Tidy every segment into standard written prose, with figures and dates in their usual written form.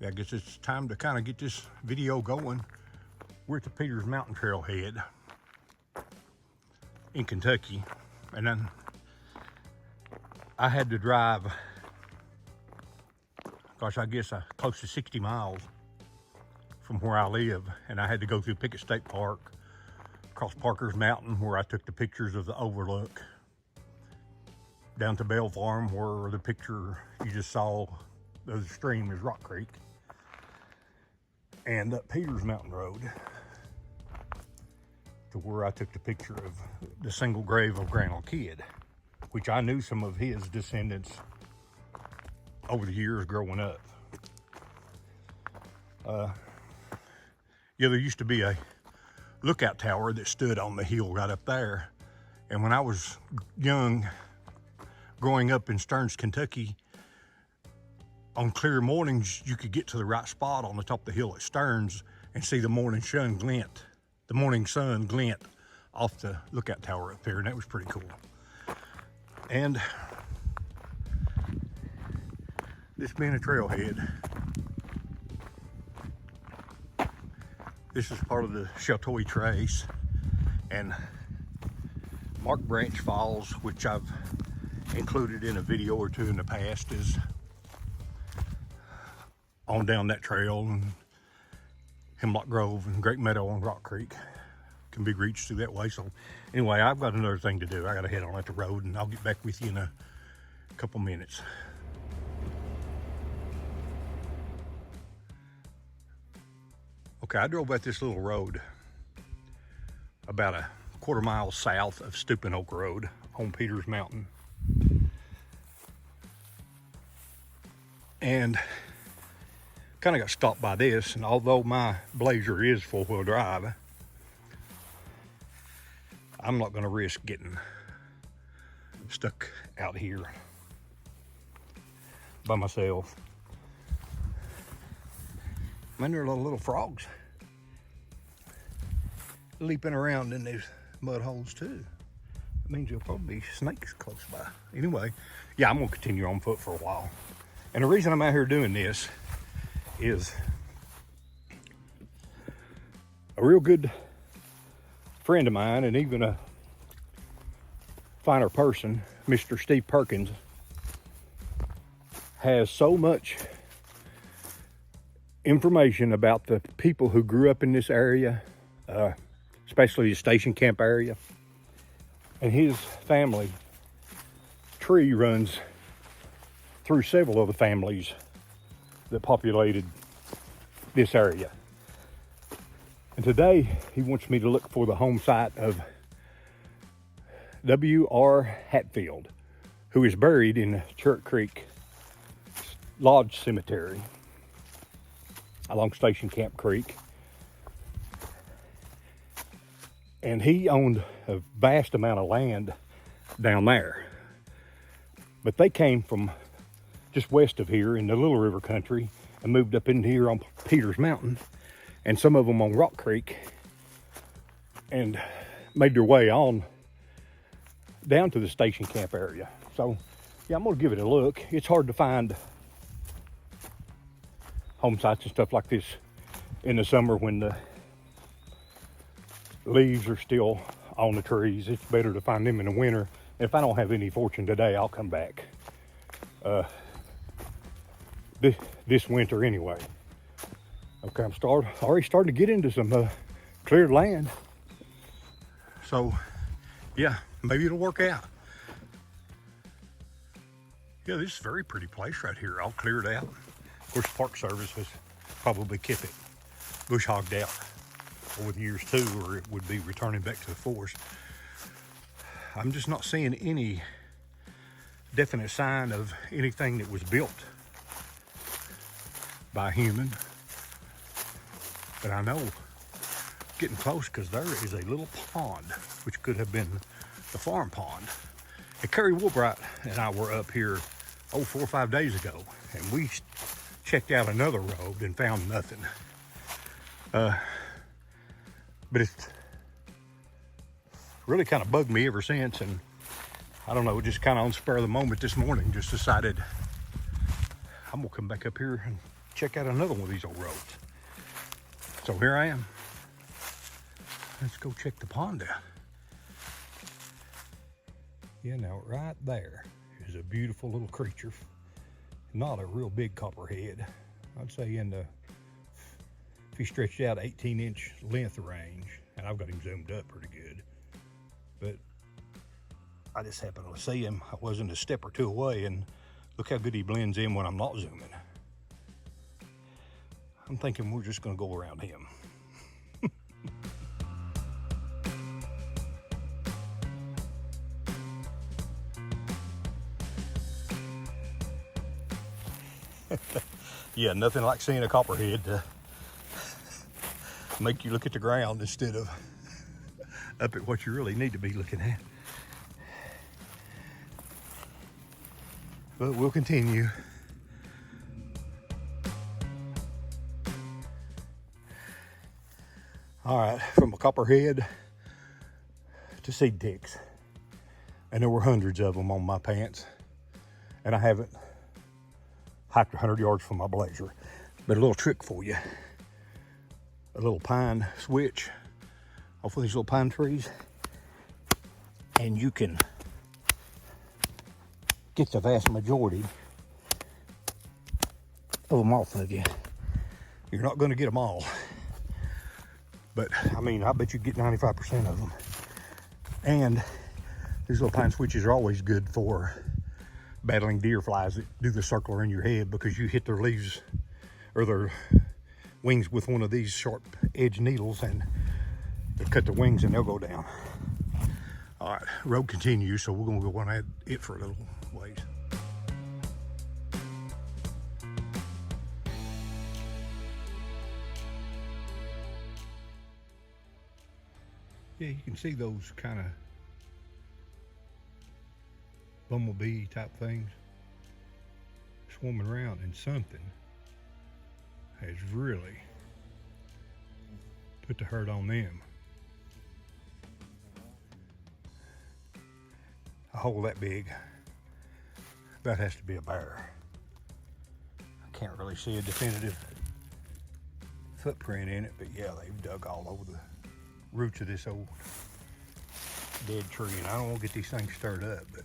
I guess it's time to kind of get this video going. We're at the Peters Mountain Trailhead in Kentucky, and then I had to drive, gosh, I guess close to 60 miles from where I live, and I had to go through Pickett State Park, across Parker's Mountain where I took the pictures of the overlook, down to Bell Farm where the picture you just saw of the stream is Rock Creek, and up Peters Mountain Road to where I took the picture of the single grave of Grandma Kidd, which I knew some of his descendants over the years growing up. Yeah, there used to be a lookout tower that stood on the hill right up there. And when I was young, growing up in Stearns, Kentucky, on clear mornings, you could get to the right spot on the top of the hill at Stearns and see the morning sun glint off the lookout tower up there, and that was pretty cool. And this being a trailhead, this is part of the Sheltoy Trace, and Mark Branch Falls, which I've included in a video or two in the past, is on down that trail, and Hemlock Grove and Great Meadow and Rock Creek can be reached through that way. So anyway, I've got another thing to do. I gotta head on at the road, and I'll get back with you in a couple minutes. Okay, I drove at this little road about a quarter mile south of Stooping Oak Road on Peters Mountain. And kind of got stopped by this, and although my Blazer is four-wheel drive, I'm not gonna risk getting stuck out here by myself. Man, there are little frogs leaping around in these mud holes too. That means there'll probably be snakes close by. Anyway, yeah, I'm gonna continue on foot for a while. And the reason I'm out here doing this is a real good friend of mine, and even a finer person, Mr. Steve Perkins, has so much information about the people who grew up in this area, especially the station camp area. And his family tree runs through several of the families that populated this area. And today he wants me to look for the home site of W.R. Hatfield, who is buried in Church Creek Lodge Cemetery along Station Camp Creek. And he owned a vast amount of land down there. But they came from just west of here in the Little River country and moved up in here on Peters Mountain, and some of them on Rock Creek, and made their way on down to the station camp area. So yeah, I'm gonna give it a look. It's hard to find home sites and stuff like this in the summer when the leaves are still on the trees. It's better to find them in the winter. If I don't have any fortune today, I'll come back this winter anyway. Okay, I'm already starting to get into some cleared land. So yeah, maybe it'll work out. Yeah, this is a very pretty place right here, all cleared out. Of course, the Park Service has probably kept it bush hogged out over the years too, or it would be returning back to the forest. I'm just not seeing any definite sign of anything that was built by a human. But I know getting close, because there is a little pond, which could have been the farm pond. And Kerry Woolbright and I were up here 4 or 5 days ago, and we checked out another road and found nothing. But it's really kind of bugged me ever since, and I don't know, just kind of on the spur of the moment this morning, just decided I'm gonna come back up here and check out another one of these old roads. So here I am. Let's go check the pond out. Yeah, now right there is a beautiful little creature. Not a real big copperhead. I'd say if he stretched out 18-inch length range, and I've got him zoomed up pretty good, but I just happened to see him. I wasn't a step or two away, and look how good he blends in when I'm not zooming. I'm thinking we're just gonna go around him. Yeah, nothing like seeing a copperhead to make you look at the ground instead of up at what you really need to be looking at. But we'll continue. All right, from a copperhead to seed ticks. And there were hundreds of them on my pants. And I haven't hiked 100 yards from my blazer. But a little trick for you. A little pine switch off of these little pine trees. And you can get the vast majority of them off of you. You're not going to get them all. But, I mean, I bet you get 95% of them. And these little pine switches are always good for battling deer flies that do the circle in your head, because you hit their leaves or their wings with one of these sharp edge needles and they'll cut the wings and they'll go down. All right, road continues, so we're gonna go on at it for a little ways. Yeah, you can see those kind of bumblebee type things swarming around, and something has really put the hurt on them. A hole that big, that has to be a bear. I can't really see a definitive footprint in it, but yeah, they've dug all over the roots of this old dead tree, and I don't want to get these things stirred up, but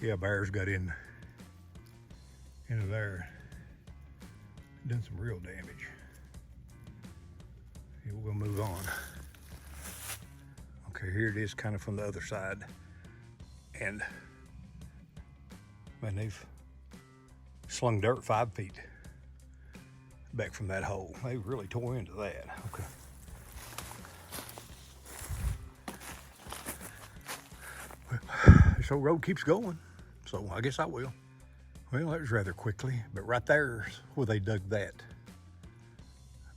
yeah, bears got into there, done some real damage. Yeah, we're gonna move on. Okay, here it is, kind of from the other side, and man, they've slung dirt 5 feet back from that hole. They really tore into that. Okay. This old road keeps going, so I guess I will. Well, that was rather quickly, but right there's where they dug that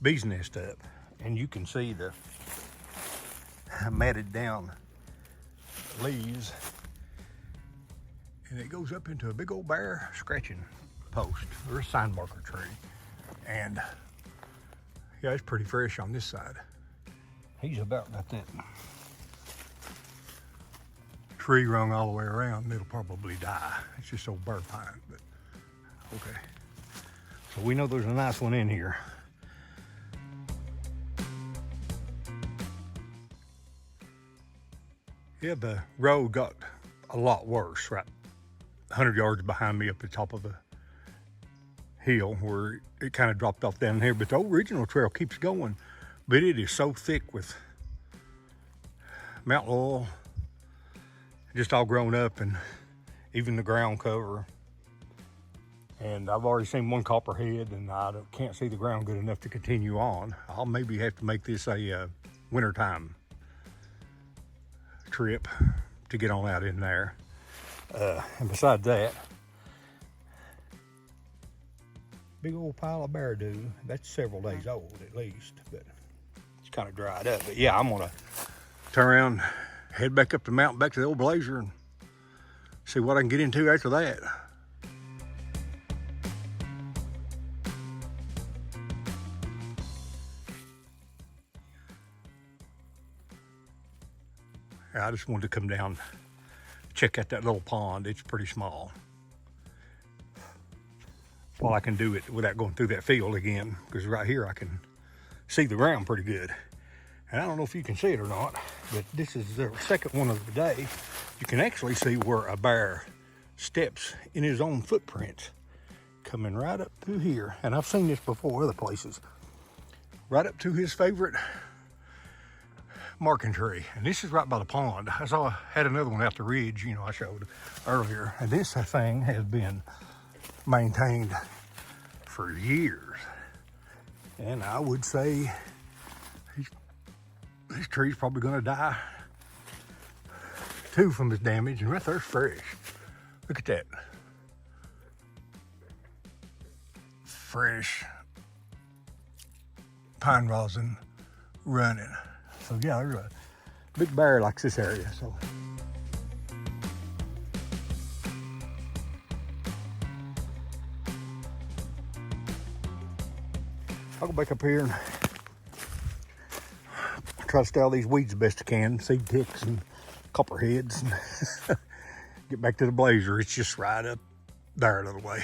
bee's nest up, and you can see the matted down leaves, and it goes up into a big old bear scratching post or a sign marker tree. And yeah, it's pretty fresh on this side. He's about got that tree rung all the way around, and it'll probably die. It's just old burr pine, but okay. So we know there's a nice one in here. Yeah, the road got a lot worse, right 100 yards behind me up the top of the hill where it kind of dropped off down here, but the original trail keeps going, but it is so thick with mountain laurel, just all grown up, and even the ground cover. And I've already seen one copperhead, and I can't see the ground good enough to continue on. I'll maybe have to make this a wintertime trip to get on out in there. And besides that, big old pile of bear dew. That's several days old at least, but it's kind of dried up. But yeah, I'm gonna turn around, head back up the mountain, back to the old blazer, and see what I can get into after that. I just wanted to come down, check out that little pond. It's pretty small. while I can do it without going through that field again, because right here I can see the ground pretty good. And I don't know if you can see it or not, but this is the second one of the day. You can actually see where a bear steps in his own footprints, coming right up through here. And I've seen this before other places. Right up to his favorite marking tree. And this is right by the pond. I had another one out the ridge, you know, I showed earlier. And this thing has been maintained for years. And I would say this tree's probably gonna die too from this damage. And right there's fresh. Look at that. Fresh pine rosin running. So yeah, there's a big bear likes this area. So I'll go back up here and try to stay all these weeds the best I can, seed ticks and copperheads, and get back to the blazer. It's just right up there the other way.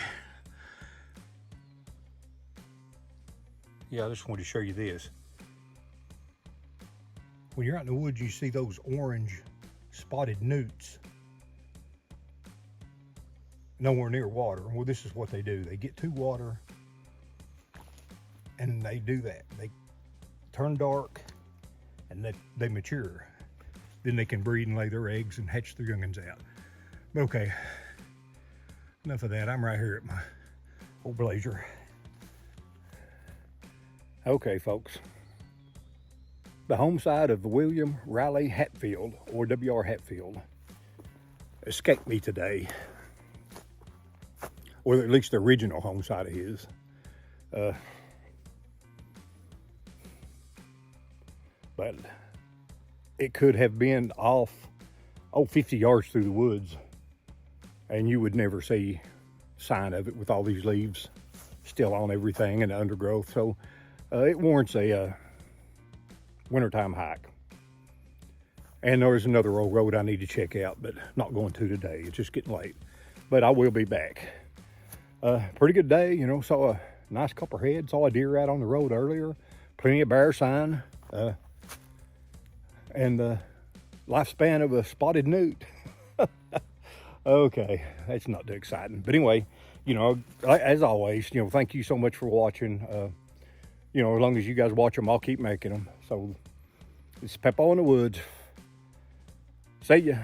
Yeah, I just wanted to show you this. When you're out in the woods, you see those orange spotted newts nowhere near water. Well, this is what they do. They get to water and they do that. They turn dark and they mature. Then they can breed and lay their eggs and hatch their youngins out. But okay, enough of that. I'm right here at my old blazer. Okay, folks. The home site of William Riley Hatfield, or W.R. Hatfield, escaped me today. Or at least the original home site of his. But it could have been off, 50 yards through the woods, and you would never see sign of it with all these leaves still on everything and the undergrowth. So it warrants a wintertime hike. And there's another old road I need to check out, but not going to today. It's just getting late. But I will be back. Pretty good day, you know. Saw a nice copperhead, saw a deer out on the road earlier. Plenty of bear sign. And the lifespan of a spotted newt. Okay, that's not too exciting. But anyway, you know, as always, you know, thank you so much for watching. You know, as long as you guys watch them, I'll keep making them. So it's Peppo in the Woods. See ya.